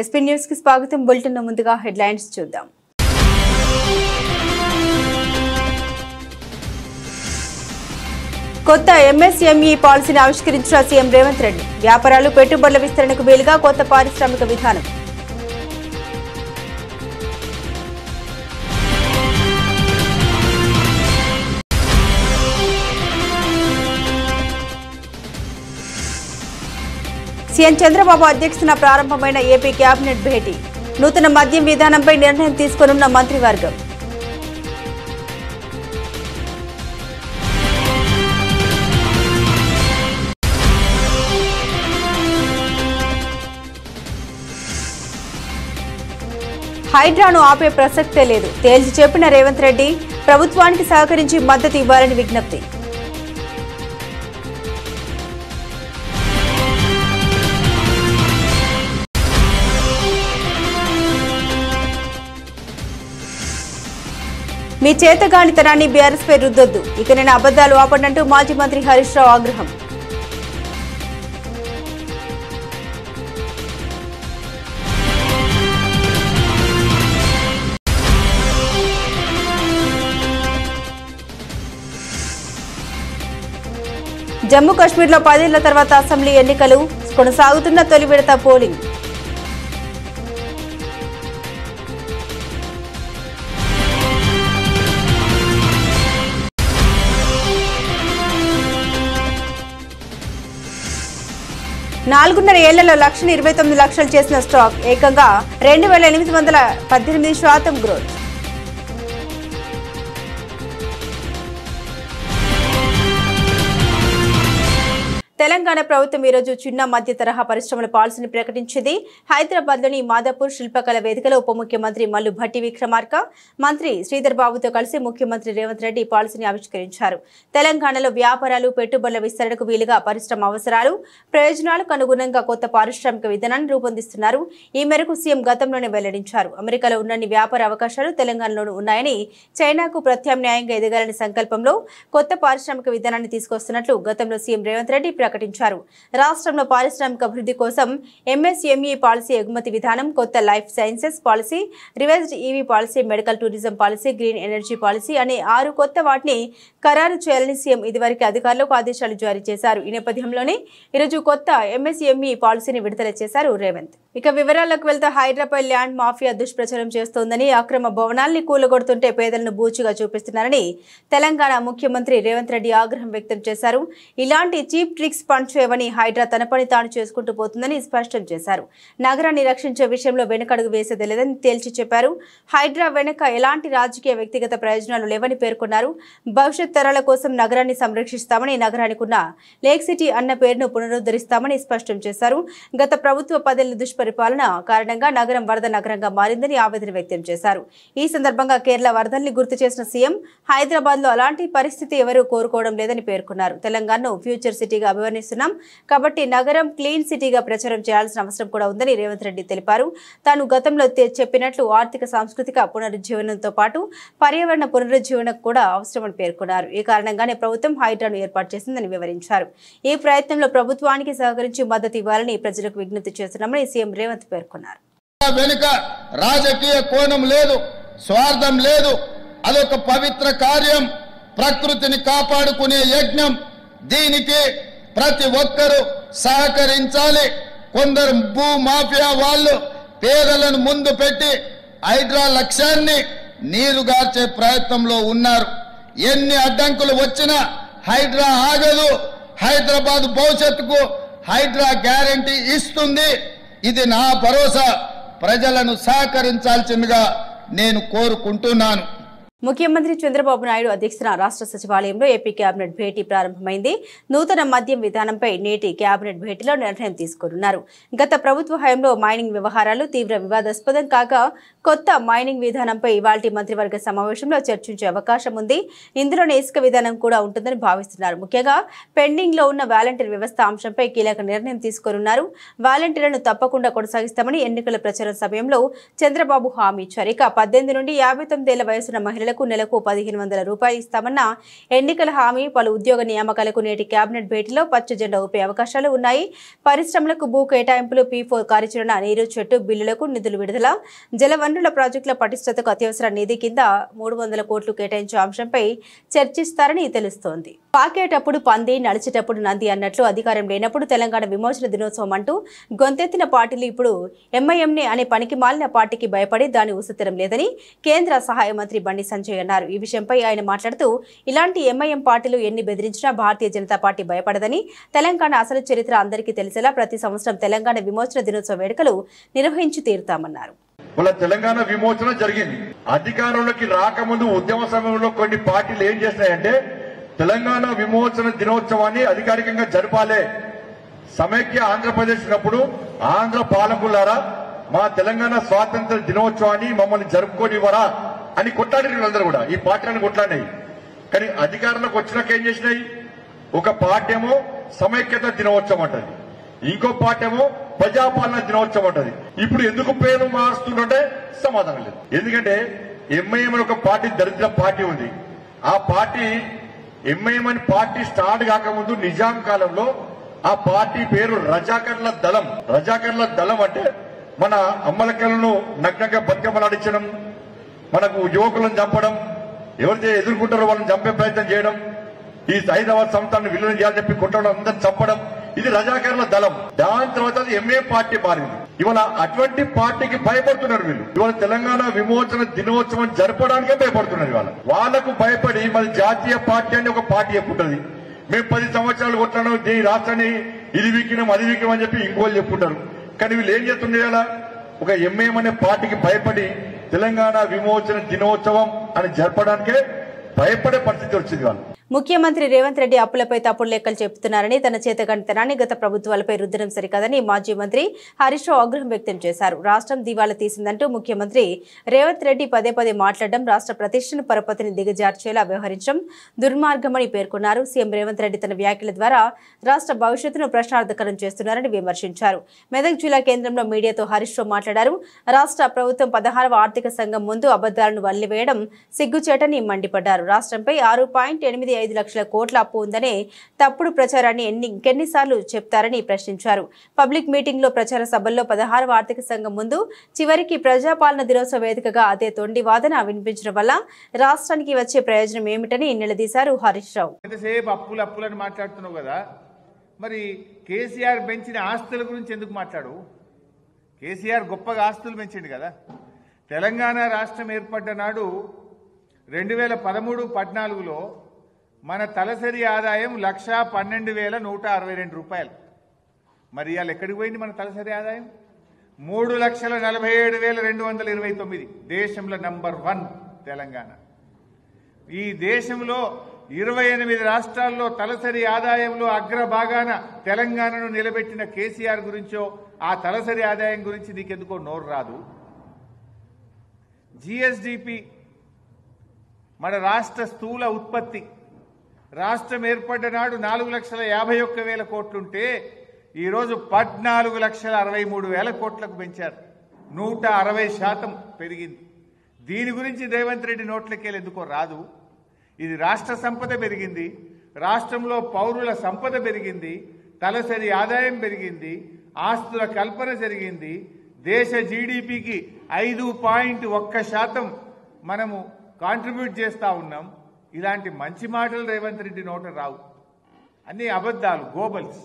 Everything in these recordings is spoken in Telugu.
ఎస్పీ న్యూస్ కి స్వాగతం. బులెటిన్ ముందుగా హెడ్లైన్స్ చూద్దాం. కొత్త ఎంఎస్ఎంఈ పాలసీని ఆవిష్కరించిన సీఎం రేవంత్ రెడ్డి. వ్యాపారాలు పెట్టుబడుల విస్తరణకు వీలుగా కొత్త పారిశ్రామిక విధానం. సీఎం చంద్రబాబు అధ్యక్షతన ప్రారంభమైన ఏపీ కేబినెట్ భేటీ. నూతన మద్యం విధానంపై నిర్ణయం తీసుకోనున్న మంత్రివర్గం. హైడ్రాను ఆపే ప్రసక్తే లేదు, తేల్చి చెప్పిన రేవంత్ రెడ్డి. ప్రభుత్వానికి సహకరించి మద్దతు ఇవ్వాలని విజ్ఞప్తి. మీ చేతగానితనాన్ని బీఆర్ఎస్ పై రుద్దొద్దు, ఇక నేను అబద్దాలు ఆపడంటూ మాజీ మంత్రి హరీష్ రావు ఆగ్రహం. జమ్మూ కాశ్మీర్లో 10 ఏళ్ల తర్వాత అసెంబ్లీ ఎన్నికలు. కొనసాగుతున్న తొలి విడత పోలింగ్. నాలుగున్నర ఏళ్లలో 1,29,00,000 చేసిన స్టాక్ ఏకంగా 2,818% గ్రోత్. తెలంగాణ ప్రభుత్వం ఈరోజు చిన్న మధ్య తరహా పరిశ్రమల పాలసీని ప్రకటించింది. హైదరాబాద్లోని మాదాపూర్ శిల్పకళ వేదికలో ఉప ముఖ్యమంత్రి మల్లు భట్టి విక్రమార్క, మంత్రి శ్రీధర్ బాబుతో కలిసి ముఖ్యమంత్రి రేవంత్ రెడ్డి పాలసీని ఆవిష్కరించారు. తెలంగాణలో వ్యాపారాలు పెట్టుబడుల విస్తరణకు వీలుగా పరిశ్రమ అవసరాలు ప్రయోజనాలకు అనుగుణంగా కొత్త పారిశ్రామిక విధానాన్ని రూపొందిస్తున్నారు. ఈ మేరకు సీఎం గతంలోనే వెల్లడించారు. అమెరికాలో ఉన్నన్ని వ్యాపార అవకాశాలు తెలంగాణలోనూ ఉన్నాయని, చైనాకు ప్రత్యామ్నాయంగా ఎదగాలని సంకల్పంలో కొత్త పారిశ్రామిక విధానాన్ని తీసుకొస్తున్నట్లు గతంలో సీఎం రేవంత్ రెడ్డి ప్రకటించారు. రాష్ట్రంలో పారిశ్రామిక అభివృద్ధి కోసం ఎంఎస్ఎంఈ పాలసీ, ఎగుమతి విధానం, కొత్త life sciences policy, revised EV policy, medical tourism policy, green energy policy అనే 6 కొత్త వాటిని ఖరారు చేయాలని సీఎం ఇదివరకు అధికారులకు ఆదేశాలు జారీ చేశారు. ఈ నేపథ్యంలోనే ఈరోజు కొత్త ఎంఎస్ఎంఈ పాలసీని విడుదల చేశారు రేవంత్. ఇక వివరాలకు వెళ్తే హైడ్రాపై ల్యాండ్ మాఫియా దుష్ప్రచారం చేస్తోందని, అక్రమ భవనాల్ని కూలగొడుతుంటే పేదలను బూచిగా చూపిస్తున్నారని తెలంగాణ ముఖ్యమంత్రి రేవంత్ రెడ్డి ఆగ్రహం వ్యక్తం చేశారు. ఇలాంటి చీప్ ట్రిక్స్ పనిచేయవని, హైడ్రా తన పని తాను చేసుకుంటూ పోతుందని స్పష్టం చేశారు. నగరాన్ని రక్షించే విషయంలో వెనుకడుగు వేసేది లేదని తేల్చి చెప్పారు. హైడ్రా వెనుక ఎలాంటి రాజకీయ వ్యక్తిగత ప్రయోజనాలు లేవని పేర్కొన్నారు. భవిష్యత్ తరాల కోసం నగరాన్ని సంరక్షిస్తామని, నగరానికి ఉన్న లేక్ సిటీ అన్న పేరును పునరుద్ధరిస్తామని స్పష్టం చేశారు. గత ప్రభుత్వ 10 ఏళ్ల దుష్పరిపాలన కారణంగా నగరం వరద నగరంగా మారిందని ఆవేదన వ్యక్తం చేశారు. ఈ సందర్భంగా కేరళ వరదల్ని గుర్తు చేసిన సీఎం, హైదరాబాద్ లో అలాంటి పరిస్థితి ఎవరూ కోరుకోవడం లేదని పేర్కొన్నారు. తెలంగాణను ఫ్యూచర్ సిటీగా అభివర్ణిస్తున్నాం కాబట్టి నగరం క్లీన్ సిటీగా ప్రచారం చేయాల్సిన అవసరం కూడా ఉందని రేవంత్ రెడ్డి తెలిపారు. తాను గతంలో చెప్పినట్లు ఆర్థిక సాంస్కృతిక పునరుజ్జీవనంతో పాటు పర్యావరణ పునరుజ్జీవనం కూడా అవసరమని పేర్కొన్నారు. ఈ కారణంగానే ప్రభుత్వం హైడ్రాను ఏర్పాటు చేసిందని వివరించారు. ఈ ప్రయత్నంలో ప్రభుత్వానికి సహకరించి మద్దతు ఇవ్వాలని ప్రజలకు విజ్ఞప్తి చేస్తున్నామని సీఎం రేవంత్ పేర్కొన్నారు. వెనుక రాజకీయ కోణం లేదు, స్వార్థం లేదు. అదొక పవిత్ర కార్యం, ప్రకృతిని కాపాడుకునే యజ్ఞం. దీనికి ప్రతి ఒక్కరూ సహకరించాలి. కొందరు భూ మాఫియా వాళ్ళు పేదలను ముందు పెట్టి హైడ్రా లక్ష్యాన్ని నీరుగార్చే ప్రయత్నంలో ఉన్నారు. ఎన్ని అడ్డంకులు వచ్చినా హైడ్రా ఆగదు. హైదరాబాద్ భవిష్యత్తుకు హైడ్రా గ్యారంటీ ఇస్తుంది. ఇది నా భరోసా. ప్రజలను సహకరించాల్సిందిగా నేను కోరుకుంటున్నాను. ముఖ్యమంత్రి చంద్రబాబు నాయుడు అధ్యక్షతన రాష్ట్ర సచివాలయంలో ఏపీ కేబినెట్ భేటీ ప్రారంభమైంది. నూతన మద్యం విధానంపై నేటి కేబినెట్ భేటీలో నిర్ణయం తీసుకున్నారు. గత ప్రభుత్వ హయాంలో మైనింగ్ వ్యవహారాలు తీవ్ర వివాదాస్పదం కాగా, కొత్త మైనింగ్ విధానంపై ఇవాల్టి మంత్రివర్గ సమావేశంలో చర్చించే అవకాశం ఉంది. ఇందులోనే ఇసుక విధానం కూడా ఉంటుందని భావిస్తున్నారు. ముఖ్యంగా పెండింగ్ లో ఉన్న వాలంటీర్ వ్యవస్థ అంశంపై కీలక నిర్ణయం తీసుకున్నారు. వాలంటీర్లను తప్పకుండా కొనసాగిస్తామని ఎన్నికల ప్రచార సమయంలో చంద్రబాబు హామీ ఇచ్చారు. ఇక 18 నుండి 59 ఏళ్ల వయసున్న మహిళలకు మహిళలకు నెలకు 1500 రూపాయలు ఇస్తామన్న ఎన్నికల హామీ, పలు ఉద్యోగ నియామకాలకు నేటి కేబినెట్ భేటీలో పచ్చ జెండా ఊపే అవకాశాలు ఉన్నాయి. పరిశ్రమలకు భూ కేటాయింపులు, P4 కార్యాచరణ, నీరు చెట్టు బిల్లులకు నిధులు విడుదల, జలవనరుల ప్రాజెక్టుల పటిష్టతకు అత్యవసర నిధి కింద 300 కోట్లు కేటాయించే అంశంపై చర్చిస్తారని తెలుస్తోంది. పాకేటప్పుడు పంది, నడిచేటప్పుడు నంది అన్నట్లు అధికారం లేనప్పుడు తెలంగాణ విమోచన దినోత్సవం అంటూ గొంతెత్తిన పార్టీలు ఇప్పుడు ఎంఐఎంని అనే పనికి మాలిన పార్టీకి భయపడి దాన్ని ఉసెత్తడం లేదని కేంద్ర సహాయ మంత్రి బండి సంజయ్ అన్నారు. ఈ విషయంపై ఆయన మాట్లాడుతూ, ఇలాంటి ఎంఐఎం పార్టీలు ఎన్ని బెదిరించినా భారతీయ జనతా పార్టీ భయపడదని, తెలంగాణ అసలు చరిత్ర అందరికీ తెలిసేలా ప్రతి సంవత్సరం తెలంగాణ విమోచన దినోత్సవ వేడుకలు నిర్వహించి తీరుతామన్నారు. తెలంగాణ విమోచన జరిగింది. అధికారంలోకి రాకముందు ఉద్యమ సమయంలో కొన్ని పార్టీలు ఏం చేస్తాయంటే తెలంగాణ విమోచన దినోత్సవాన్ని అధికారికంగా జరపాలే, సమైక్య ఆంధ్రప్రదేశ్ ఉన్నప్పుడు ఆంధ్ర పాలకులారా మా తెలంగాణ స్వాతంత్ర దినోత్సవాన్ని మమ్మల్ని జరుపుకోనివ్వరా అని కొట్లాడిన వాళ్ళందరూ కూడా ఈ పార్టీలను కొట్లాడినాయి. కానీ అధికారంలోకి వచ్చినాక ఏం చేసినాయి? ఒక పార్టీ ఏమో సమైక్యత దినోత్సవం అంటది, ఇంకో పార్టీ ఏమో ప్రజాపాలన దినోత్సవం అంటది. ఇప్పుడు ఎందుకు పేరు మారుస్తుంటే సమాధానం లేదు. ఎందుకంటే ఎంఐఎం అని ఒక పార్టీ దరిద్ర పార్టీ ఉంది. ఆ పార్టీ ఎంఐఎం అని పార్టీ స్టార్ట్ కాకముందు నిజాం కాలంలో ఆ పార్టీ పేరు రజాకర్ల దళం. రజాకర్ల దళం అంటే మన అమ్మలకలను నగ్నంగా బతికమ్మలాడించడం, మనకు యువకులను చంపడం, ఎవరైతే ఎదుర్కొంటారో వాళ్ళని చంపే ప్రయత్నం చేయడం, ఈ హైదరాబాద్ సంస్థాన్ని విలీనం చేయాలని చెప్పి కొట్టడం, అందరిని చంపడం, ఇది రజాకర్ల దళం. దాని తర్వాత అది ఎంఏ పార్టీ మారింది. ఇవాళ అటువంటి పార్టీకి భయపడుతున్నారు వీళ్ళు. ఇవాళ తెలంగాణ విమోచన దినోత్సవం జరపడానికే భయపడుతున్నారు. ఇవాళ వాళ్లకు భయపడి మరి జాతీయ పార్టీ అని ఒక పార్టీ చెప్పుంటది. మేము 10 సంవత్సరాలు కొట్టాను, ఈ రాష్ట్రాన్ని ఇది వీకినాం అది వీకినాం అని చెప్పి ఇంకోళ్ళు చెప్పుకుంటారు. కానీ వీళ్ళు ఏం చేస్తుండే అలా ఒక ఎంఏఎం అనే పార్టీకి భయపడి తెలంగాణ విమోచన దినోత్సవం అని జరపడానికే భయపడే పరిస్థితి వచ్చింది. వాళ్ళు ముఖ్యమంత్రి రేవంత్ రెడ్డి అప్పులపై తప్పుడు లెక్కలు చెబుతున్నారని, తన చేతకంటితనాన్ని గత ప్రభుత్వాలపై రుద్దడం సరికాదని మాజీ మంత్రి హరీష్ రావు ఆగ్రహం వ్యక్తం చేశారు. రాష్ట్రం దివాలా తీసిందంటూ ముఖ్యమంత్రి రేవంత్ రెడ్డి పదే పదే రాష్ట్ర ప్రతిష్టను, పరపతిని దిగజార్చేలా వ్యవహరించడం దుర్మార్గమని పేర్కొన్నారు. సీఎం రేవంత్ రెడ్డి తన వ్యాఖ్యల ద్వారా రాష్ట్ర భవిష్యత్తును ప్రశ్నార్థకరం చేస్తున్నారని విమర్శించారు. మెదక్ జిల్లా కేంద్రంలో మీడియాతో హరీష్ రావు మాట్లాడారు. రాష్ట్ర ప్రభుత్వం 16వ ఆర్థిక సంఘం ముందు అబద్దాలను వల్లివేయడం సిగ్గుచేటని మండిపడ్డారు. రాష్ట్రంపై 6.85 లక్షల కోట్ల అప్పు ఉందనే తప్పుడు ప్రచారాన్ని ఇంకెన్నిసార్లు చెప్తారని ప్రశ్నించారు. పబ్లిక్ మీటింగ్ లో, ప్రచార సభల్లో 16వ ఆర్థిక సంఘం ముందు చివరికి ప్రజాపాలన దినోత్సవ వేదికగా అదే తొండి వాదన వినిపించడం వల్ల రాష్ట్రానికి వచ్చే ప్రయోజనం ఏమిటని నిలదీశారు హరీష్ రావు. ఎంతసేపు అప్పులని మాట్లాడుతున్నావు కదా, మరి కేసీఆర్ పెంచిన ఆస్తుల గురించి ఎందుకు మాట్లాడు? కేసీఆర్ గొప్పగా ఆస్తులు పెంచిండు కదా. తెలంగాణ రాష్ట్రం ఏర్పడ్డ నాడు 2013-14లో మన తలసరి ఆదాయం 1,12,162 రూపాయలు. మరి ఇవాళ ఎక్కడికి పోయింది మన తలసరి ఆదాయం? 3,47,229. దేశంలో నంబర్ 1 తెలంగాణ. ఈ దేశంలో 28 రాష్ట్రాల్లో తలసరి ఆదాయంలో అగ్రభాగాన తెలంగాణను నిలబెట్టిన కేసీఆర్ గురించో, ఆ తలసరి ఆదాయం గురించి నీకెందుకో నోరు రాదు. జిఎస్డిపి, మన రాష్ట్ర స్థూల ఉత్పత్తి, రాష్ట్రం ఏర్పడ్డ నాడు 4,51,000 కోట్లుంటే ఈరోజు 14,63,000 కోట్లకు పెంచారు. 160% పెరిగింది. దీని గురించి రేవంత్ రెడ్డి నోట్లకెళ్ళి ఎందుకో రాదు. ఇది రాష్ట్ర సంపద పెరిగింది, రాష్ట్రంలో పౌరుల సంపద పెరిగింది, తలసరి ఆదాయం పెరిగింది, ఆస్తుల కల్పన జరిగింది, దేశ జీడిపికి 5.1% మనము కాంట్రిబ్యూట్ చేస్తా ఉన్నాం. ఇలాంటి మంచి మాటలు రేవంత్ రెడ్డి నోట రావు, అన్ని అబద్ధాలు, గోబల్స్.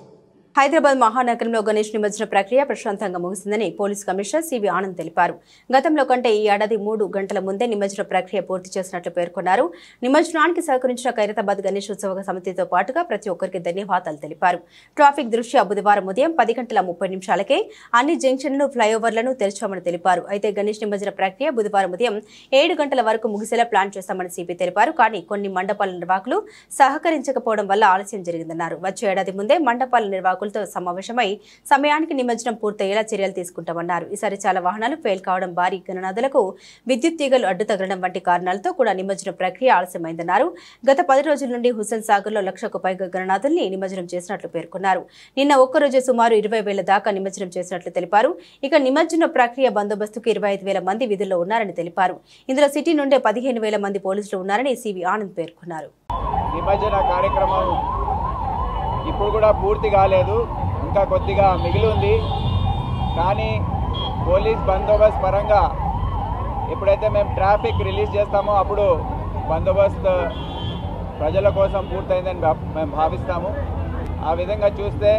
హైదరాబాద్ మహానగరంలో గణేష్ నిమజ్జన ప్రక్రియ ప్రశాంతంగా ముగిసిందని పోలీస్ కమిషనర్ సివి ఆనంద్ తెలిపారు. గతంలో కంటే ఈ ఏడాది 3 గంటల ముందే నిమజ్జన ప్రక్రియ పూర్తి చేసినట్లు పేర్కొన్నారు. నిమజ్జనానికి సహకరించిన ఖైరతాబాద్ గణేష్ ఉత్సవ సమితితో పాటుగా ప్రతి ఒక్కరికి ధన్యవాదాలు తెలిపారు. ట్రాఫిక్ దృష్ట్యా బుధవారం ఉదయం 10:30 అన్ని జంక్షన్లు, ఫ్లైఓవర్లను తెరిచామని తెలిపారు. అయితే గణేష్ నిమజ్జన ప్రక్రియ బుధవారం ఉదయం 7 గంటల వరకు ముగిసేలా ప్లాన్ చేశామని సిపి తెలిపారు. కానీ కొన్ని మండపాల నిర్వాహకులు సహకరించకపోవడం వల్ల ఆలస్యం జరిగిందన్నారు. వచ్చే ఏడాది ముందే మండపాల నిర్వాహకులు నిర్వాహకులతో సమావేశమై సమయానికి నిమజ్జనం పూర్తయ్యేలా చర్యలు తీసుకుంటామన్నారు. ఈసారి చాలా వాహనాలు ఫెయిల్ కావడం, భారీ గణనాథులకు విద్యుత్ తీగలు అడ్డు తగలడం వంటి కారణాలతో కూడా నిమజ్జనం ప్రక్రియ ఆలస్యమైందన్నారు. గత 10 రోజుల నుండి హుస్సేన్ సాగర్లో 1,00,000కు పైగా గణనాథుల్ని నిమజ్జనం చేసినట్లు పేర్కొన్నారు. నిన్న ఒక్కరోజే సుమారు 20,000 దాకా నిమజ్జనం చేసినట్లు తెలిపారు. ఇక నిమజ్జన ప్రక్రియ బందోబస్తుకు 25,000 మంది విధుల్లో ఉన్నారని తెలిపారు. ఇందులో సిటీ నుండే 15,000 మంది పోలీసులు ఉన్నారని సివి ఆనంద్ పేర్కొన్నారు. నిమజ్జన కార్యక్రమం ఇప్పుడు కూడా పూర్తి కాలేదు, ఇంకా కొద్దిగా మిగిలి ఉంది. కానీ పోలీస్ బందోబస్తు పరంగా ఎప్పుడైతే మేము ట్రాఫిక్ రిలీజ్ చేస్తామో అప్పుడు బందోబస్తు ప్రజల కోసం పూర్తయిందని మేము భావిస్తాము. ఆ విధంగా చూస్తే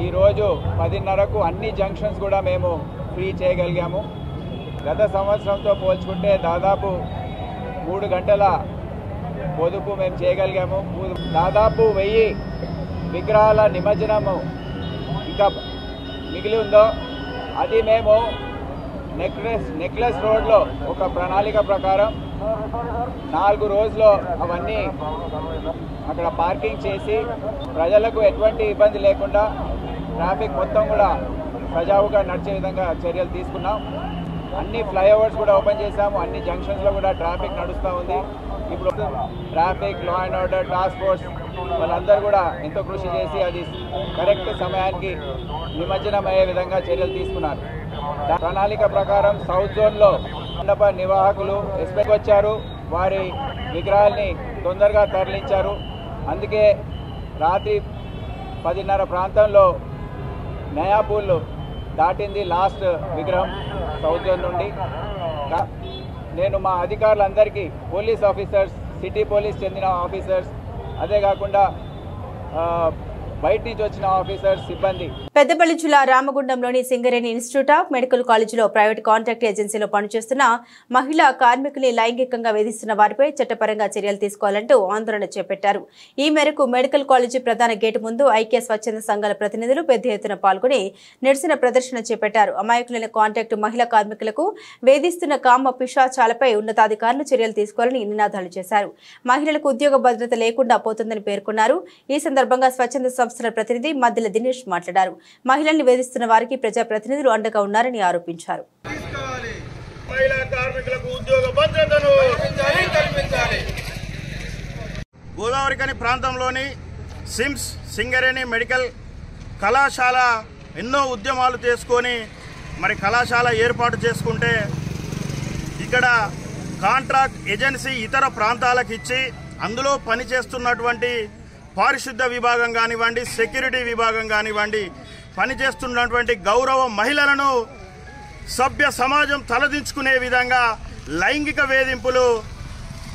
ఈరోజు 10:30కు అన్ని జంక్షన్స్ కూడా మేము ఫ్రీ చేయగలిగాము. గత సంవత్సరంతో పోల్చుకుంటే దాదాపు 3 గంటల పొదుపు మేము చేయగలిగాము. దాదాపు 1000 విగ్రహాల నిమజ్జనము ఇంకా మిగిలి ఉందో అది మేము నెక్లెస్ రోడ్లో ఒక ప్రణాళిక ప్రకారం 4 రోజుల్లో అవన్నీ అక్కడ పార్కింగ్ చేసి ప్రజలకు ఎటువంటి ఇబ్బంది లేకుండా ట్రాఫిక్ మొత్తం కూడా సజావుగా నడిచే విధంగా చర్యలు తీసుకున్నాం. అన్ని ఫ్లైఓవర్స్ కూడా ఓపెన్ చేశాము. అన్ని జంక్షన్స్లో కూడా ట్రాఫిక్ నడుస్తూ ఉంది. ఇప్పుడు traffic, law and order task force వాళ్ళందరూ కూడా ఎంతో కృషి చేసి అది కరెక్ట్ సమయానికి నిమజ్జనం అయ్యే విధంగా చర్యలు తీసుకున్నారు. ప్రణాళిక ప్రకారం సౌత్ జోన్లో మండప నిర్వాహకులు ఎస్పెక్ట్ వచ్చారు, వారి విగ్రహాల్ని తొందరగా తరలించారు. అందుకే రాత్రి 10:30 ప్రాంతంలో నయాపూల్ దాటింది లాస్ట్ విగ్రహం సౌత్ జోన్ నుండి. నేను మా అధికారులందరికీ, పోలీస్ ఆఫీసర్స్, సిటీ పోలీస్ చెందిన ఆఫీసర్స్, అదే కాకుండా బయట నుంచి వచ్చిన ఆఫీసర్స్, సిబ్బంది. పెద్దపల్లి జిల్లా రామగుండంలోని సింగరేణి ఇన్స్టిట్యూట్ ఆఫ్ మెడికల్ కాలేజీలో ప్రైవేట్ కాంట్రాక్ట్ ఏజెన్సీలో పనిచేస్తున్న మహిళా కార్మికుల్ని లైంగికంగా వేధిస్తున్న వారిపై చట్టపరంగా చర్యలు తీసుకోవాలంటూ ఆందోళన చేపట్టారు. ఈ మేరకు మెడికల్ కాలేజీ ప్రధాన గేటు ముందు ఐక్య స్వచ్ఛంద సంఘాల ప్రతినిధులు పెద్ద ఎత్తున పాల్గొని నిరసన ప్రదర్శన చేపట్టారు. అమాయకులైన కాంట్రాక్ట్ మహిళా కార్మికులకు వేధిస్తున్న కామ పిశాచాలపై ఉన్నతాధికారులు చర్యలు తీసుకోవాలని నినాదాలు చేశారు. మహిళలకు ఉద్యోగ భద్రత లేకుండా పోతుందని పేర్కొన్నారు. ఈ సందర్భంగా స్వచ్ఛంద సంస్థల ప్రతినిధి మద్దెల దినేష్ మాట్లాడారు. మహిళల్ని వేధిస్తున్న వారికి ప్రజాప్రతినిధులు అండగా ఉన్నారని ఆరోపించారు. గోదావరికని ప్రాంతంలోని సిమ్స్ సింగరేణి మెడికల్ కళాశాల ఎన్నో ఉద్యమాలు చేసుకొని మరి కళాశాల ఏర్పాటు చేసుకుంటే ఇక్కడ కాంట్రాక్ట్ ఏజెన్సీ ఇతర ప్రాంతాలకు ఇచ్చి అందులో పనిచేస్తున్నటువంటి పారిశుద్ధ విభాగం కానివ్వండి, సెక్యూరిటీ విభాగం కానివ్వండి, పనిచేస్తున్నటువంటి గౌరవ మహిళలను సభ్య సమాజం తలదించుకునే విధంగా లైంగిక వేధింపులు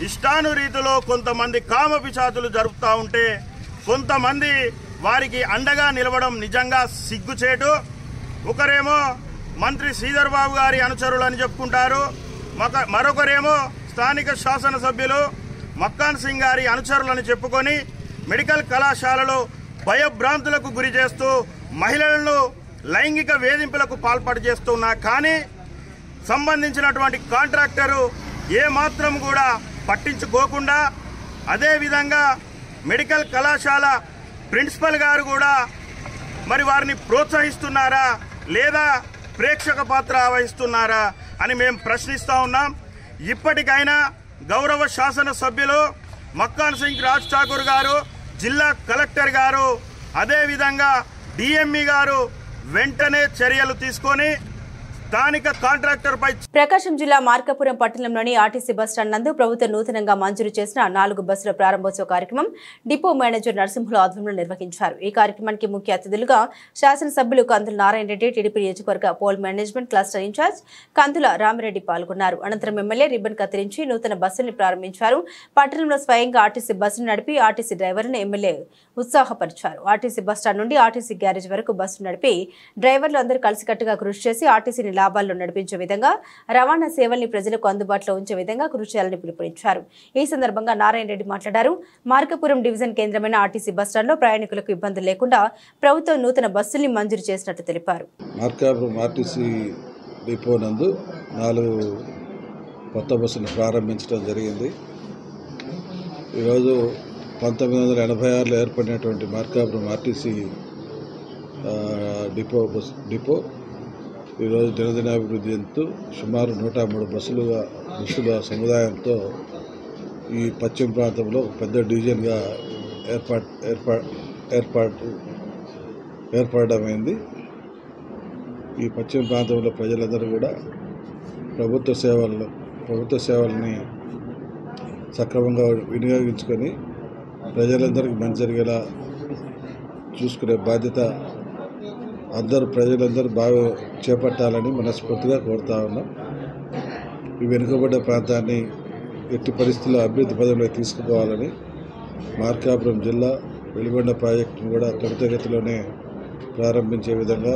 ఇష్టానురీతిలో కొంతమంది కామపిశాచులు జరుపుతూ ఉంటే కొంతమంది వారికి అండగా నిలవడం నిజంగా సిగ్గుచేటు. ఒకరేమో మంత్రి శ్రీధర్ బాబు గారి అనుచరులని చెప్పుకుంటారు, మరొకరేమో స్థానిక శాసనసభ్యులు మక్కాన్ సింగ్ గారి అనుచరులని చెప్పుకొని మెడికల్ కళాశాలలో భయభ్రాంతులకు గురి చేస్తూ మహిళలను లైంగిక వేధింపులకు పాల్పడి చేస్తున్నా కానీ సంబంధించినటువంటి కాంట్రాక్టరు ఏమాత్రం కూడా పట్టించుకోకుండా, అదేవిధంగా మెడికల్ కళాశాల ప్రిన్సిపల్ గారు కూడా మరి వారిని ప్రోత్సహిస్తున్నారా లేదా ప్రేక్షక పాత్ర వహిస్తున్నారా అని మేము ప్రశ్నిస్తూ ఉన్నాం. ఇప్పటికైనా గౌరవ శాసనసభ్యులు మక్కాన్ సింగ్ రాజ్ ఠాకూర్ గారు, జిల్లా కలెక్టర్ గారు, అదేవిధంగా డిఎంఈ గారు వెంటనే చర్యలు తీసుకొని స్థానిక కాంట్రాక్టర్ పై. ప్రకాశం జిల్లా మార్కాపురం పట్టణంలోని ఆర్టీసీ బస్టాండ్ నందు ప్రభుత్వం నూతనంగా మంజూరు చేసిన 4 బస్సుల ప్రారంభోత్సవ కార్యక్రమం డిపో మేనేజర్ నరసింహుల ఆధ్వర్యంలో నిర్వహించారు. ఈ కార్యక్రమానికి ముఖ్య అతిథులుగా శాసనసభ్యులు కందుల నారాయణ రెడ్డి, టీడీపీ నియోజకవర్గ పోల్ మేనేజ్మెంట్ క్లస్టర్ ఇన్ఛార్జ్ కందుల రామిరెడ్డి పాల్గొన్నారు. అనంతరం ఎమ్మెల్యే రిబ్బన్ కత్తిరించి నూతన బస్సుల్ని ప్రారంభించారు. పట్టణంలో స్వయంగా ఆర్టీసీ బస్సును నడిపి ఆర్టీసీ డ్రైవర్లను ఎమ్మెల్యే ఉత్సాహపరిచారు. ఆర్టీసీ బస్టాండ్ నుండి ఆర్టీసీ గ్యారేజ్ వరకు బస్సు నడిపి డ్రైవర్లు అందరూ కలిసికట్టుగా కృషి చేసి ఆర్టీసీని లాభాల్లో నడిపించే విధంగా రవాణా సేవల్ని ప్రజలకు అందుబాటులో ఉంచే విధంగా కృషి చేయాలని పిలుపునిచ్చారు. ఈ సందర్భంగా నారాయణ రెడ్డి మాట్లాడారు. మార్కాపురం డివిజన్ కేంద్రమైన ఆర్టీసీ బస్టాండ్లో ప్రయాణికులకు ఇబ్బందులు లేకుండా ప్రభుత్వం నూతన బస్సుల్ని మంజూరు చేసినట్టు తెలిపారు. మార్కాపురం ఆర్టీసీ డిపో నందు 4 కొత్త బస్సులు ప్రారంభించడం జరిగింది. ఈరోజు 1986లో ఏర్పడినటువంటి మార్కాపురం ఆర్టీసీ డిపో ఈరోజు దినదినాభివృద్ధి చెందుతూ సుమారు 103 బస్సుల సముదాయంతో ఈ పశ్చిమ ప్రాంతంలో పెద్ద డివిజన్గా ఏర్పడమైంది. ఈ పశ్చిమ ప్రాంతంలో ప్రజలందరూ కూడా ప్రభుత్వ సేవల్ని సక్రమంగా వినియోగించుకొని ప్రజలందరికీ మంచి జరిగేలా చూసుకునే బాధ్యత ప్రజలందరూ బాగా చేపట్టాలని మనస్ఫూర్తిగా కోరుతా ఉన్నాం. ఈ వెనుకబడ్డ ప్రాంతాన్ని ఎట్టి పరిస్థితుల్లో అభివృద్ధి పదంలో తీసుకుపోవాలని మార్కాపురం జిల్లా వెలుగొండ ప్రాజెక్టును కూడా త్వరితగతిలోనే ప్రారంభించే విధంగా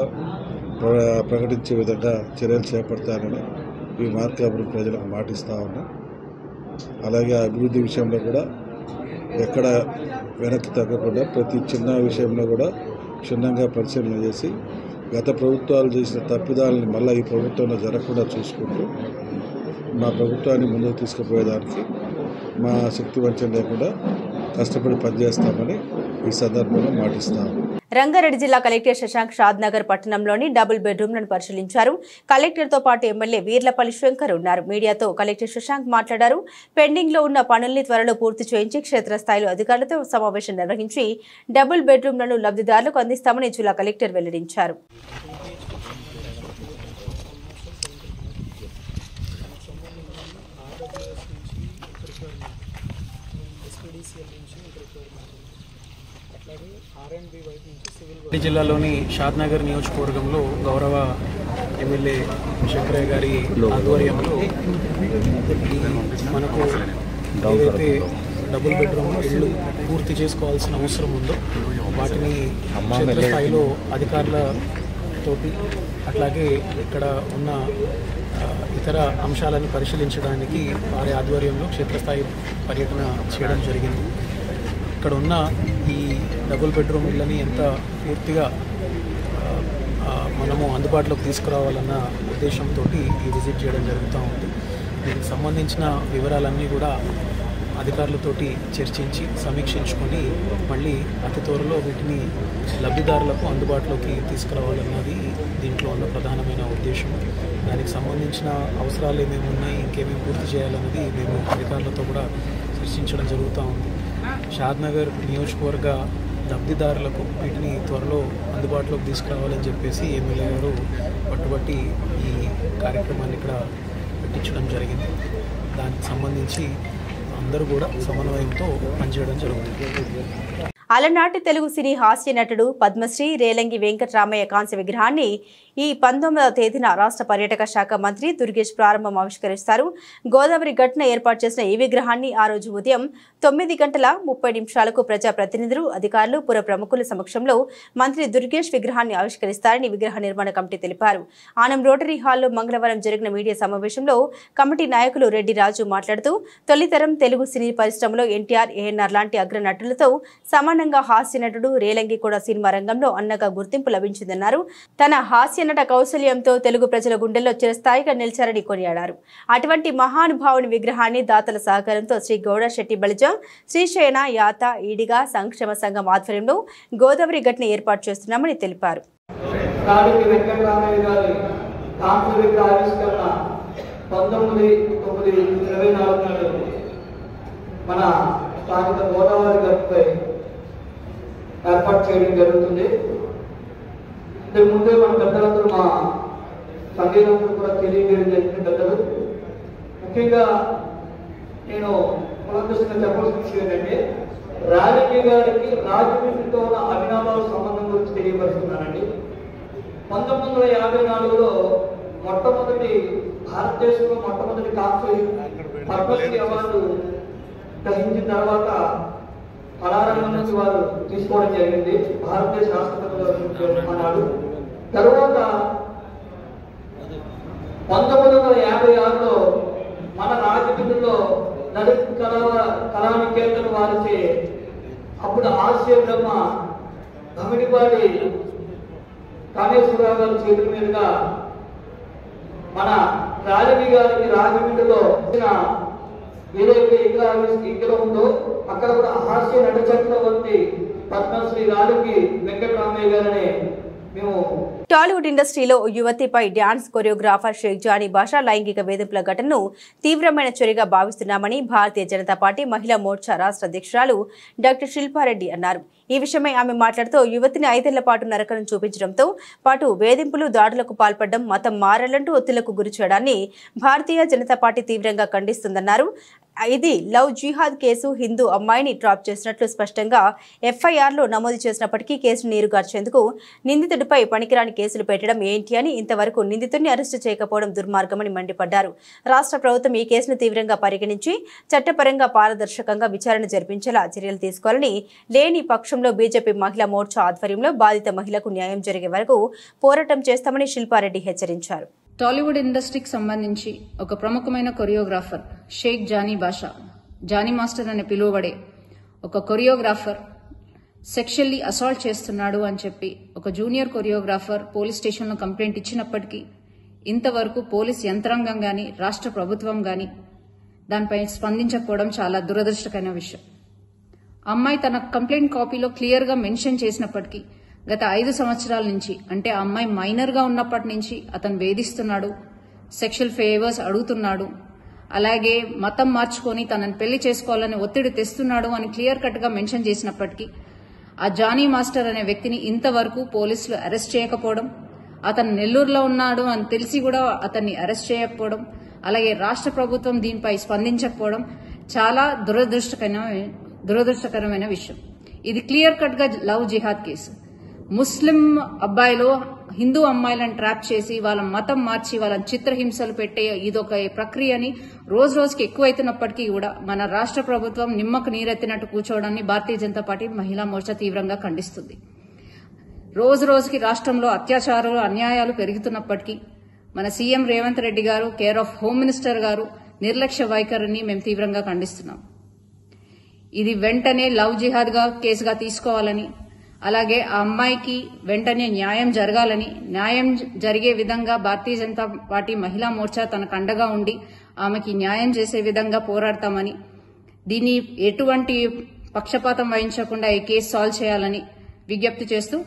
ప్రకటించే విధంగా చర్యలు చేపడతానని ఈ మార్కాపురం ప్రజలకు మాటిస్తూ ఉన్నాం. అలాగే అభివృద్ధి విషయంలో కూడా ఎక్కడ వెనక్కి తగ్గకుండా ప్రతి చిన్న విషయంలో కూడా క్షుణ్ణంగా పరిశీలన చేసి గత ప్రభుత్వాలు చేసిన తప్పిదాలని మళ్ళీ ఈ ప్రభుత్వంలో జరగకుండా చూసుకుంటూ మా ప్రభుత్వాన్ని ముందుకు తీసుకుపోయేదానికి మా శక్తి వంచన లేకుండా కష్టపడి పనిచేస్తామని ఈ సందర్భంగా మాటిస్తాము. రంగారెడ్డి జిల్లా కలెక్టర్ శశాంక్ షాద్నగర్ పట్టణంలోని డబుల్ బెడ్రూమ్లను పరిశీలించారు. కలెక్టర్తో పాటు ఎమ్మెల్యే వీర్లపల్లి శంకర్ ఉన్నారు. మీడియాతో కలెక్టర్ శశాంక్ మాట్లాడారు. పెండింగ్ లో ఉన్న పనుల్ని త్వరలో పూర్తి చేయించి క్షేత్రస్థాయిలో అధికారులతో సమావేశం నిర్వహించి డబుల్ బెడ్రూమ్లను లబ్ధిదారులకు అందిస్తామని జిల్లా కలెక్టర్ వెల్లడించారు. జిల్లాలోని షాద్నగర్ నియోజకవర్గంలో గౌరవ ఎమ్మెల్యే శంకరయ్య గారి ఆధ్వర్యంలో మనకు ఏదైతే డబుల్ బెడ్రూమ్ ఇళ్ళు పూర్తి చేసుకోవాల్సిన అవసరం ఉందో వాటిని క్షేత్రస్థాయిలో అధికారులతోటి అట్లాగే ఇక్కడ ఉన్న ఇతర అంశాలను పరిశీలించడానికి వారి ఆధ్వర్యంలో క్షేత్రస్థాయి పర్యటన చేయడం జరిగింది. ఇక్కడ ఉన్న ఈ డబుల్ బెడ్రూమ్ ఇళ్ళని ఎంత పూర్తిగా మనము అందుబాటులోకి తీసుకురావాలన్న ఉద్దేశంతో ఈ విజిట్ చేయడం జరుగుతూ ఉంది. దీనికి సంబంధించిన వివరాలన్నీ కూడా అధికారులతోటి చర్చించి సమీక్షించుకొని మళ్ళీ అతి త్వరలో వీటిని లబ్ధిదారులకు అందుబాటులోకి తీసుకురావాలన్నది దీంట్లో ఉన్న ప్రధానమైన ఉద్దేశం. దానికి సంబంధించిన అవసరాలు ఏమేమి ఉన్నాయి, ఇంకేమేమి పూర్తి చేయాలన్నది మేము అధికారులతో కూడా చర్చించడం జరుగుతూ ఉంది. షాద్నగర్ నియోజకవర్గ లబ్ధిదారులకు వీటిని త్వరలో అందుబాటులోకి తీసుకురావాలని చెప్పేసి ఎమ్మెల్యే గారు పట్టుబట్టి ఈ కార్యక్రమాన్ని ఇక్కడ పెట్టించడం జరిగింది. దానికి సంబంధించి అందరూ కూడా సమన్వయంతో పనిచేయడం జరుగుతుంది. అలనాటి తెలుగు సినీ హాస్య నటుడు పద్మశ్రీ రేలంగి వెంకటరామయ్య కాంస్య విగ్రహాన్ని ఈ 19వ తేదీన రాష్ట్ర పర్యాటక శాఖ మంత్రి దుర్గేష్ ప్రారంభం ఆవిష్కరిస్తారు. గోదావరి ఘటన ఏర్పాటు చేసిన ఈ విగ్రహాన్ని ఆ రోజు ఉదయం 9:30 ప్రజాప్రతినిధులు, అధికారులు, పుర ప్రముఖుల సమక్షంలో మంత్రి దుర్గేష్ విగ్రహాన్ని ఆవిష్కరిస్తారని విగ్రహ నిర్మాణ కమిటీ తెలిపారు. ఆనం రోటరీ హాల్లో మంగళవారం జరిగిన మీడియా సమావేశంలో కమిటీ నాయకులు రెడ్డి రాజు మాట్లాడుతూ తొలితరం తెలుగు సినీ పరిశ్రమలో ఎన్టీఆర్, ఏఎన్ఆర్ లాంటి అగ్ర నటులతో సమానంగా హాస్య నటుడు రేలంగి కూడా సినిమా రంగంలో అన్నగా గుర్తింపు లభించిందన్నారు. తన హాస్య నట కౌశల్యంతో తెలుగు ప్రజల గుండెల్లో చిరస్థాయిగా నిలిచారని కొనియాడారు. అటువంటి మహానుభావుని విగ్రహాన్ని దాతల సహకారంతో శ్రీ గౌడ శెట్టి బలిజ, శ్రీశయన యాత ఈడిగా సంక్షేమ సంఘం ఆధ్వర్యంలో గోదావరి ఘటన ఏర్పాటు చేస్తున్నామని తెలిపారు. ఏర్పాటు చేయడం జరుగుతుంది. ఇంతకు ముందే మన పెద్దలందరూ మా సంగీతంలో కూడా తెలియజేయడం జరిగిన పెద్దలు, ముఖ్యంగా నేను పునరుద్ధరించిన చెప్పాల్సిన విషయం ఏంటంటే రాజకీయ గారికి రాజకీయంతో ఉన్న అభినవాల సంబంధం గురించి తెలియపరుస్తున్నానండి. 1954లో మొట్టమొదటి భారతదేశంలో మొట్టమొదటి పద్మశ్రీ అవార్డు గ్రహించిన తర్వాత కళారంగం నుంచి వారు తీసుకోవడం జరిగింది. భారతదేశ రాష్ట్రపతి అన్నాడు. తరువాత 1956లో మన రాజకీయంలో లలిత్ కళానికేతన్ వారిచే అప్పుడు హాస్య బ్రహ్మ భమిడిపాటి కామేశ్వరరావు గారి చేతుల మీదుగా మన రాజకీయ గారికి రాజమండ్రిలో ఏదైతే ఇక్కడ ఉందో అక్కడ కూడా హాస్య నట చక్రవర్తి పద్మశ్రీ రాజకీ వెంకటరామయ్య గారనే టాలీవుడ్ ఇండస్ట్రీలో యువతిపై డ్యాన్స్ కొరియోగ్రాఫర్ షేక్ జానీ బాషా లైంగిక వేధింపుల ఘటనను తీవ్రమైన చర్యగా భావిస్తున్నామని భారతీయ జనతా పార్టీ మహిళా మోర్చా రాష్ట్ర అధ్యక్షురాలు డాక్టర్ శిల్పారెడ్డి అన్నారు. ఈ విషయమై ఆమె మాట్లాడుతూ యువతిని 5 ఏళ్ల పాటు నరకను చూపించడంతో పాటు వేధింపులు దాడులకు పాల్పడడం మతం మారాలంటూ ఒత్తిళ్లకు గురి చేయడాన్ని భారతీయ జనతా పార్టీ తీవ్రంగా ఖండిస్తుందన్నారు. ఇది లవ్ జిహాద్ కేసు హిందూ అమ్మాయిని ట్రాప్ చేసినట్లు స్పష్టంగా ఎఫ్ఐఆర్లో నమోదు చేసినప్పటికీ కేసును నీరుగార్చేందుకు నిందితుడిపై పనికిరాని కేసులు పెట్టడం ఏంటి అని ఇంతవరకు నిందితుడిని అరెస్టు చేయకపోవడం దుర్మార్గమని మండిపడ్డారు. రాష్ట్ర ప్రభుత్వం ఈ కేసును తీవ్రంగా పరిగణించి చట్టపరంగా పారదర్శకంగా విచారణ జరిపించేలా చర్యలు తీసుకోవాలని, లేని పక్షంలో బీజేపీ మహిళా మోర్చా ఆధ్వర్యంలో బాధిత మహిళకు న్యాయం జరిగే వరకు పోరాటం చేస్తామని శిల్పారెడ్డి హెచ్చరించారు. టాలీవుడ్ ఇండస్ట్రీకి సంబంధించి ఒక ప్రముఖమైన కొరియోగ్రాఫర్ షేక్ జానీ బాషా, జానీ మాస్టర్ అని పిలువబడే ఒక కొరియోగ్రాఫర్ సెక్షువల్లీ అసాల్ట్ చేస్తున్నాడు అని చెప్పి ఒక జూనియర్ కొరియోగ్రాఫర్ పోలీస్ స్టేషన్లో కంప్లైంట్ ఇచ్చినప్పటికీ ఇంతవరకు పోలీస్ యంత్రాంగం గాని రాష్ట్ర ప్రభుత్వం గాని దానిపై స్పందించకపోవడం చాలా దురదృష్టకరమైన విషయం. అమ్మాయి తన కంప్లైంట్ కాపీలో క్లియర్గా మెన్షన్ చేసినప్పటికీ గత 5 సంవత్సరాల నుంచి, అంటే ఆ అమ్మాయి మైనర్గా ఉన్నప్పటి నుంచి అతను వేధిస్తున్నాడు, సెక్షువల్ ఫేవర్స్ అడుగుతున్నాడు, అలాగే మతం మార్చుకొని తనని పెళ్లి చేసుకోవాలని ఒత్తిడి తెస్తున్నాడు అని క్లియర్ కట్గా మెన్షన్ చేసినప్పటికీ ఆ జానీ మాస్టర్ అనే వ్యక్తిని ఇంతవరకు పోలీసులు అరెస్ట్ చేయకపోవడం, అతను నెల్లూరులో ఉన్నాడు అని తెలిసి కూడా అతన్ని అరెస్ట్ చేయకపోవడం, అలాగే రాష్ట్ర ప్రభుత్వం దీనిపై స్పందించకపోవడం చాలా దురదృష్టకరమైన విషయం. ఇది క్లియర్ కట్ గా లవ్ జిహాద్ కేసు. ముస్లిం అబ్బాయిలు హిందూ అమ్మాయిలను ట్రాప్ చేసి వాళ్ళ మతం మార్చి వాళ్ళని చిత్రహింసలు పెట్టే ఇదొక ప్రక్రియని రోజు రోజుకి ఎక్కువైతున్నప్పటికీ కూడా మన రాష్ట్ర ప్రభుత్వం నిమ్మకు నీరెత్తినట్టు కూర్చోవడాన్ని భారతీయ జనతా పార్టీ మహిళా మోర్చా తీవ్రంగా ఖండిస్తుంది. రోజు రోజుకి రాష్ట్రంలో అత్యాచారాలు అన్యాయాలు పెరుగుతున్నప్పటికీ మన సీఎం రేవంత్ రెడ్డి గారు, కేర్ ఆఫ్ హోమ్ మినిస్టర్ గారు నిర్లక్ష్య వైఖరిని మేము తీవ్రంగా ఖండిస్తున్నాం. ఇది వెంటనే లవ్ జిహాద్ గా కేసుగా తీసుకోవాలని, అలాగే ఆ అమ్మాయికి వెంటనే న్యాయం జరగాలని, న్యాయం జరిగే విధంగా భారతీయ జనతా పార్టీ మహిళా మోర్చా తనకు అండగా ఉండి ఆమెకి న్యాయం చేసే విధంగా పోరాడతామని, దీన్ని ఎటువంటి పక్షపాతం వహించకుండా ఈ కేసు సాల్వ్ చేయాలని విజ్ఞప్తి చేస్తూ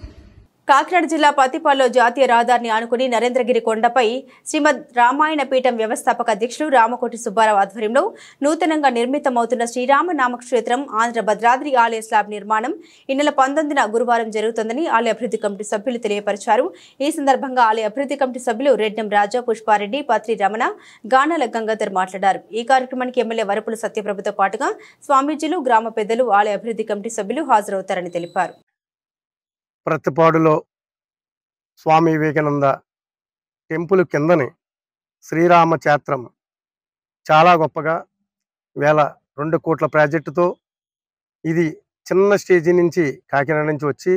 కాకినాడ జిల్లా పత్తిపాడులో జాతీయ రహదారిని ఆనుకుని నరేంద్రగిరి కొండపై శ్రీమద్ రామాయణ పీఠం వ్యవస్థాపక అధ్యక్షులు రామకోటి సుబ్బారావు ఆధ్వర్యంలో నూతనంగా నిర్మితమవుతున్న శ్రీరామ నామక్షేత్రం ఆంధ్ర భద్రాద్రి ఆలయ స్లాబ్ నిర్మాణం ఈ నెల 19న గురువారం జరుగుతుందని ఆలయ అభివృద్ధి కమిటీ సభ్యులు తెలియపరిచారు. ఈ సందర్భంగా ఆలయ అభివృద్ధి కమిటీ సభ్యులు రెడ్డం రాజా, పుష్పారెడ్డి, పత్రి రమణ, గానాల గంగాధర్ మాట్లాడారు. ఈ కార్యక్రమానికి ఎమ్మెల్యే వరపుల సత్యప్రభుతో పాటుగా స్వామీజీలు, గ్రామ పెద్దలు, ఆలయ అభివృద్ధి కమిటీ సభ్యులు హాజరవుతారని తెలిపారు. ప్రతిపాడులో స్వామి వివేకానంద టెంపుల్ కిందని శ్రీరామ క్షేత్రం చాలా గొప్పగా 2 కోట్ల ప్రాజెక్టుతో ఇది చిన్న స్టేజీ నుంచి కాకినాడ నుంచి వచ్చి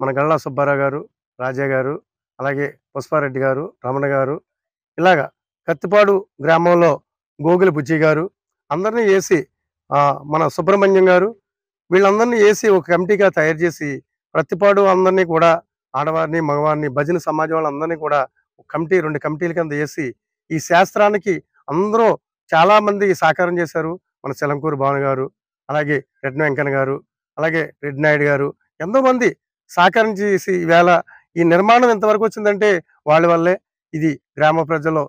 మన గల్లా సుబ్బారావు గారు, రాజా గారు, అలాగే పుష్పారెడ్డి గారు, రమణ గారు, ఇలాగా కత్తిపాడు గ్రామంలో గోగుల బుజ్జి గారు అందరినీ వేసి మన సుబ్రహ్మణ్యం గారు వీళ్ళందరినీ వేసి ఒక కమిటీగా తయారు చేసి ప్రతిపాడు అందరినీ కూడా ఆడవారిని, మగవారిని, భజన సమాజం వాళ్ళందరినీ కూడా కమిటీ 2 కమిటీల కింద వేసి ఈ శాస్త్రానికి అందరూ చాలా మంది సహకారం చేశారు. మన సెలంకూరు భావన గారు, అలాగే రెడ్డి వెంకన్న గారు, అలాగే రెడ్డి నాయుడు గారు, ఎంతో మంది సహకారం చేసి ఈవేళ ఈ నిర్మాణం ఎంతవరకు వచ్చిందంటే వాళ్ళ వల్లే. ఇది గ్రామ ప్రజలు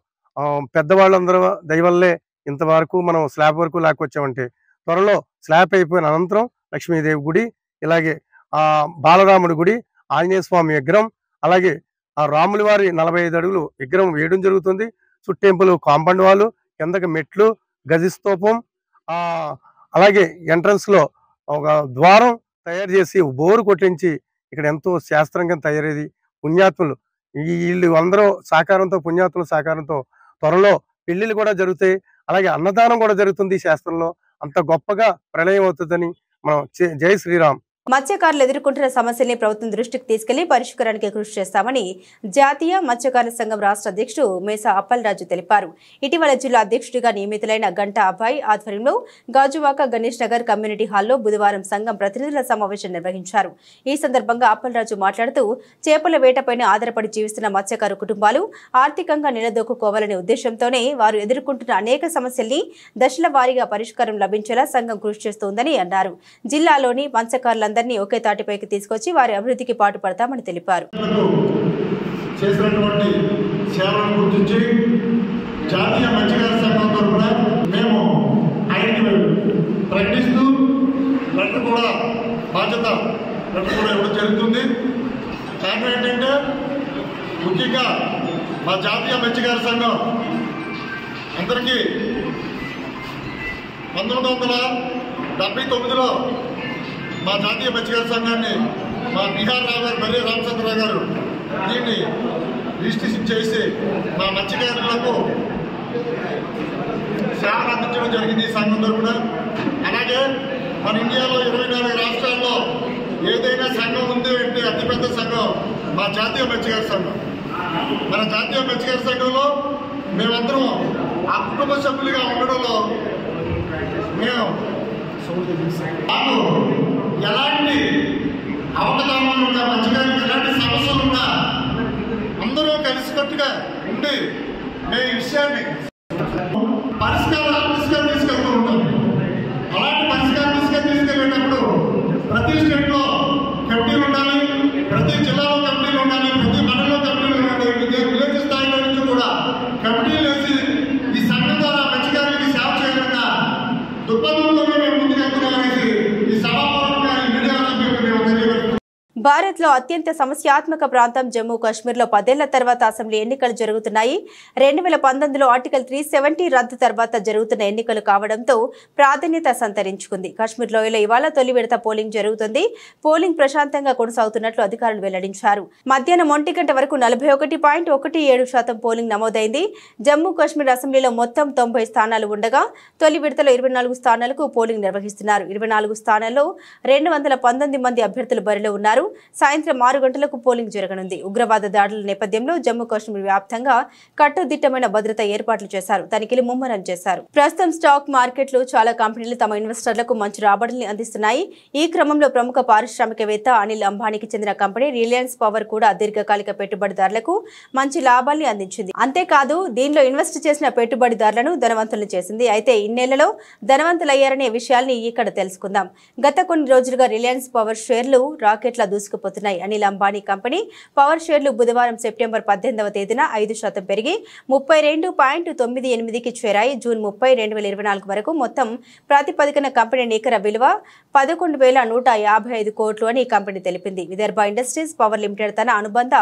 పెద్దవాళ్ళందరూ దయవల్లే ఇంతవరకు మనం స్లాబ్ వరకు లాక్కొచ్చామంటే త్వరలో స్లాబ్ అయిపోయిన అనంతరం లక్ష్మీదేవి గుడి, ఇలాగే బాలరాముడి గుడి, ఆంజనేయ స్వామి విగ్రహం, అలాగే రాముల వారి 45 అడుగులు విగ్రహం వేయడం జరుగుతుంది. చుట్టెంపులు కాంపౌండ్ వాళ్ళు, కిందకి మెట్లు, గజస్తూపం, అలాగే ఎంట్రన్స్ లో ఒక ద్వారం తయారు చేసి బోరు కొట్టించి ఇక్కడ ఎంతో శాస్త్రంగా తయారేది. పుణ్యాత్ములు వీళ్ళు అందరూ సహకారంతో, పుణ్యాత్ముల సహకారంతో త్వరలో పెళ్లిళ్ళు కూడా జరుగుతాయి. అలాగే అన్నదానం కూడా జరుగుతుంది. ఈ శాస్త్రంలో అంత గొప్పగా ప్రళయం అవుతుందని మనం జై శ్రీరామ్. మత్స్యకారులు ఎదుర్కొంటున్న సమస్యల్ని ప్రభుత్వం దృష్టికి తీసుకెళ్లి పరిష్కారానికి కృషి చేస్తామని జాతీయ మత్స్యకారుల సంఘం రాష్ట్ర అధ్యక్షుడు మేసా అప్పలరాజు తెలిపారు. ఇటీవల జిల్లా అధ్యక్షుడిగా నియమితులైన గంటా అబ్బాయి ఆధ్వర్యంలో గాజువాక గణేష్ నగర్ కమ్యూనిటీ హాల్లో బుధవారం సంఘం ప్రతినిధుల సమావేశం నిర్వహించారు. ఈ సందర్భంగా అప్పలరాజు మాట్లాడుతూ చేపల వేటపైన ఆధారపడి జీవిస్తున్న మత్స్యకారు కుటుంబాలు ఆర్థికంగా నిలదొక్కుకోవాలనే ఉద్దేశంతోనే వారు ఎదుర్కొంటున్న అనేక సమస్యల్ని దశల వారీగా పరిష్కారం లభించేలా సంఘం కృషి చేస్తోందని అన్నారు. జిల్లాలోని మత్స్యకారులందరూ మత్స్యకారులందరినీ ఒకే తాటిపైకి తీసుకొచ్చి వారి అభివృద్ధికి పాటుపడతామని తెలిపారు. చేసినటువంటి సేవలను గుర్తించి జాతీయ మత్స్యకార సంఘం తరఫున మేము ఆయనకి ప్రకటిస్తూ లెటర్ కూడా బాధ్యత లెటర్ కూడా ఇవ్వడం జరుగుతుంది. కారణం ఏంటంటే ముఖ్యంగా మా జాతీయ మత్స్యకార సంఘం అందరికీ 1979లో మా జాతీయ మత్స్యకార సంఘాన్ని మా బీహార్ రావు గారు బల్లి రామచంద్రరావు గారు దీన్ని రిజిస్ట్రేషన్ చేసి మా మత్స్యకారులకు సేవలు అందించడం జరిగింది ఈ సంఘం తరఫున. అలాగే మన ఇండియాలో 24 రాష్ట్రాల్లో ఏదైనా సంఘం ఉంది అంటే అతిపెద్ద సంఘం మా జాతీయ మత్స్యకార సంఘం. మన జాతీయ మత్స్యకార సంఘంలో మేమందరం ఆ కుటుంబ సభ్యులుగా ఉండడంలో మేము మాకు ఎలాంటి అవకతవకలు ఉన్నా మత్స్యకారులకు ఎలాంటి సమస్యలు ఉన్నా అందరూ కలిసికట్టుగా ఉండి మేము ఈ విషయాన్ని పరిష్కారాలు తీసుకెళ్తూ ఉంటాం. అలాంటి పరిష్కారం తీసుకెళ్ళేటప్పుడు ప్రతి స్టేట్లో కమిటీలు ఉండాలి, ప్రతి జిల్లాలో కమిటీలు ఉండాలి, ప్రతి మండలంలో కమిటీలు ఉండాలి. విలేజ్ స్థాయిలో నుంచి కూడా కమిటీలు వేసి ఈ సంఘం ద్వారా మత్స్యకారులకి సేవ చేయాలన్నా దుర్పథంలోనే మేము ముందుకెళ్తున్నామనేసి ఈ సభాపూర్వకంగా ఈ మీడియా సభ్యులకు మేము తెలియజేస్తున్నాం. భారత్లో అత్యంత సమస్యాత్మక ప్రాంతం జమ్మూ కాశ్మీర్లో 10 ఏళ్ల తర్వాత అసెంబ్లీ ఎన్నికలు జరుగుతున్నాయి. 2019లో ఆర్టికల్ 370 రద్దు తర్వాత జరుగుతున్న ఎన్నికలు కావడంతో ప్రాధాన్యత సంతరించుకుంది. కాశ్మీర్ లోయలో ఇవాళ తొలి విడత పోలింగ్ జరుగుతుంది. పోలింగ్ ప్రశాంతంగా కొనసాగుతున్నట్లు అధికారులు వెల్లడించారు. మధ్యాహ్నం 1 గంట వరకు 41.17% పోలింగ్ నమోదైంది. జమ్మూ కాశ్మీర్ అసెంబ్లీలో మొత్తం 90 స్థానాలు ఉండగా తొలి విడతలో 24 స్థానాలకు పోలింగ్ నిర్వహిస్తున్నారు. 24 స్థానాల్లో 219 మంది అభ్యర్థులు బరిలో ఉన్నారు. సాయంత్రం 6 గంటలకు పోలింగ్ జరగనుంది. ఉగ్రవాద దాడుల నేపథ్యంలో జమ్మూ కాశ్మీర్ వ్యాప్తంగా కట్టుదిట్టమైన భద్రతా ఏర్పాట్లు చేశారు. తనిఖీలు ముమ్మరం చేశారు. ప్రస్తుతం స్టాక్ మార్కెట్లు చాలా కంపెనీలు తమ ఇన్వెస్టర్లకు మంచి రాబడిని అందిస్తున్నాయి. ఈ క్రమంలో ప్రముఖ పారిశ్రామికవేత్త అనిల్ అంబానీకి చెందిన కంపెనీ రిలయన్స్ పవర్ కూడా దీర్ఘకాలిక పెట్టుబడిదారులకు మంచి లాభాల్ని అందించింది. అంతేకాదు దీనిలో ఇన్వెస్ట్ చేసిన పెట్టుబడిదారులను ధనవంతులను చేసింది. అయితే ఇన్నేళ్లలో ధనవంతులయ్యారనే విషయాల్ని ఇక్కడ తెలుసుకుందాం. గత కొన్ని రోజులుగా రిలయన్స్ పవర్ షేర్లు రాకెట్ల దూసుకుపోతున్నాయి. అనిల్ అంబానీ కంపెనీ పవర్ షేర్లు బుధవారం సెప్టెంబర్ 18వ తేదీన 5% పెరిగి 32.98కి చేరాయి. జూన్ 30, 2024 వరకు మొత్తం ప్రాతిపదికన కంపెనీ నికర విలువ 11,155 కోట్లు అని కంపెనీ తెలిపింది. విదర్భ ఇండస్ట్రీస్ పవర్ లిమిటెడ్ తన అనుబంధ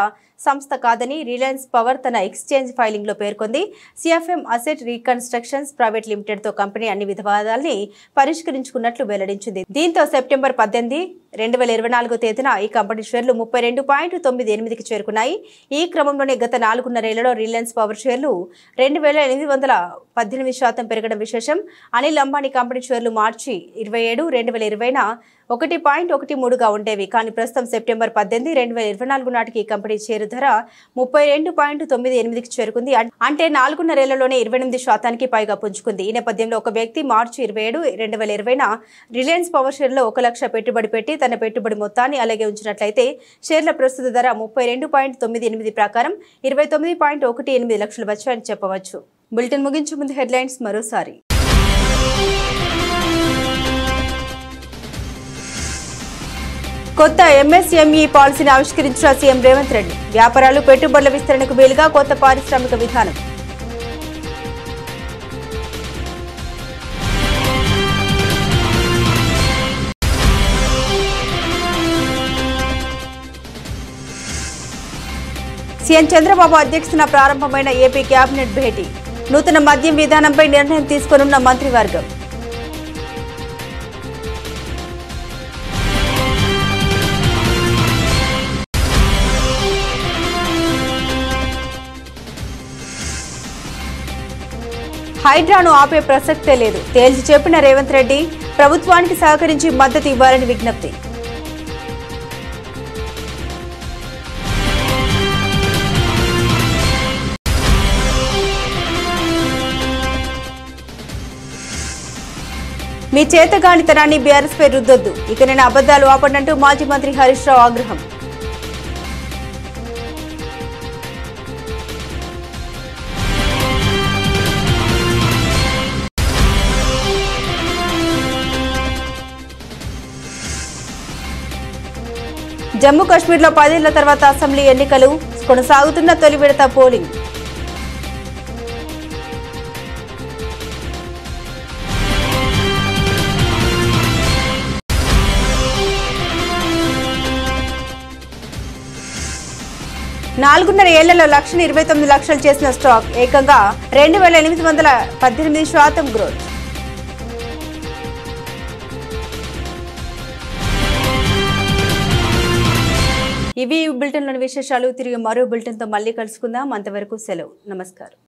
సంస్థ కాదని రిలయన్స్ పవర్ తన ఎక్స్చేంజ్ ఫైలింగ్ లో పేర్కొంది. CFM asset reconstructions private limited తో కంపెనీ అన్ని వివాదాల్ని పరిష్కరించుకున్నట్లు వెల్లడించింది. దీంతో సెప్టెంబర్ 18, 2024 తేదీన ఈ కంపెనీ షేర్లు 32.98కి చేరుకున్నాయి. ఈ క్రమంలోనే గత 4.5 ఏళ్లలో రిలయన్స్ పవర్ షేర్లు 2,818% పెరగడం విశేషం. అనిల్ అంబానీ కంపెనీ షేర్లు మార్చి 27, 2020న 1.13గా ఉండేవి. కానీ ప్రస్తుతం సెప్టెంబర్ 18, 2024 నాటికి ఈ కంపెనీ షేరు ధర 32.98కి చేరుకుంది. అంటే 4.5 ఏళ్లలోనే 28% పైగా పుంజుకుంది. ఈ నేపథ్యంలో ఒక వ్యక్తి మార్చి 27, 2020న రిలయన్స్ పవర్ షేర్లో 1 లక్ష పెట్టుబడి పెట్టి తన పెట్టుబడి మొత్తాన్ని అలాగే ఉంచినట్లయితే షేర్ల ప్రస్తుత ధర 32.98 ప్రకారం 29.18 లక్షలు వచ్చాయని చెప్పవచ్చు. బులెటిన్ ముగించే ముందు హెడ్లైన్స్ మరోసారి. కొత్త ఎంఎస్ఎంఈ పాలసీని ఆవిష్కరించిన సీఎం రేవంత్ రెడ్డి. వ్యాపారాలు పెట్టుబడుల విస్తరణకు వీలుగా కొత్త పారిశ్రామిక విధానం. సీఎం చంద్రబాబు అధ్యక్షతన ప్రారంభమైన ఏపీ కేబినెట్ భేటీ. నూతన మద్యం విధానంపై నిర్ణయం తీసుకోనున్న మంత్రివర్గం. హైడ్రాను ఆపే ప్రసక్తే లేదు. తేల్చి చెప్పిన రేవంత్ రెడ్డి ప్రభుత్వానికి సహకరించి మద్దతు ఇవ్వాలని విజ్ఞప్తి. మీ చేతగానితనాన్ని బీఆర్ఎస్ పై రుద్దొద్దు. ఇక నేను అబద్దాలు ఆపడంటూ మాజీ మంత్రి హరీష్ రావు ఆగ్రహం. జమ్మూ కాశ్మీర్లో 10 ఏళ్ల తర్వాత అసెంబ్లీ ఎన్నికలు కొనసాగుతున్న తొలి విడత పోలింగ్. నాలుగున్నర ఏళ్లలో 1,29,00,000 చేసిన స్టాక్ ఏకంగా 2,818% గ్రోత్. ఇవి బులెటిన్లోని విశేషాలు. తిరిగి మరో బులెటిన్తో మళ్ళీ కలుసుకుందాం. అంతవరకు సెలవు. నమస్కారం.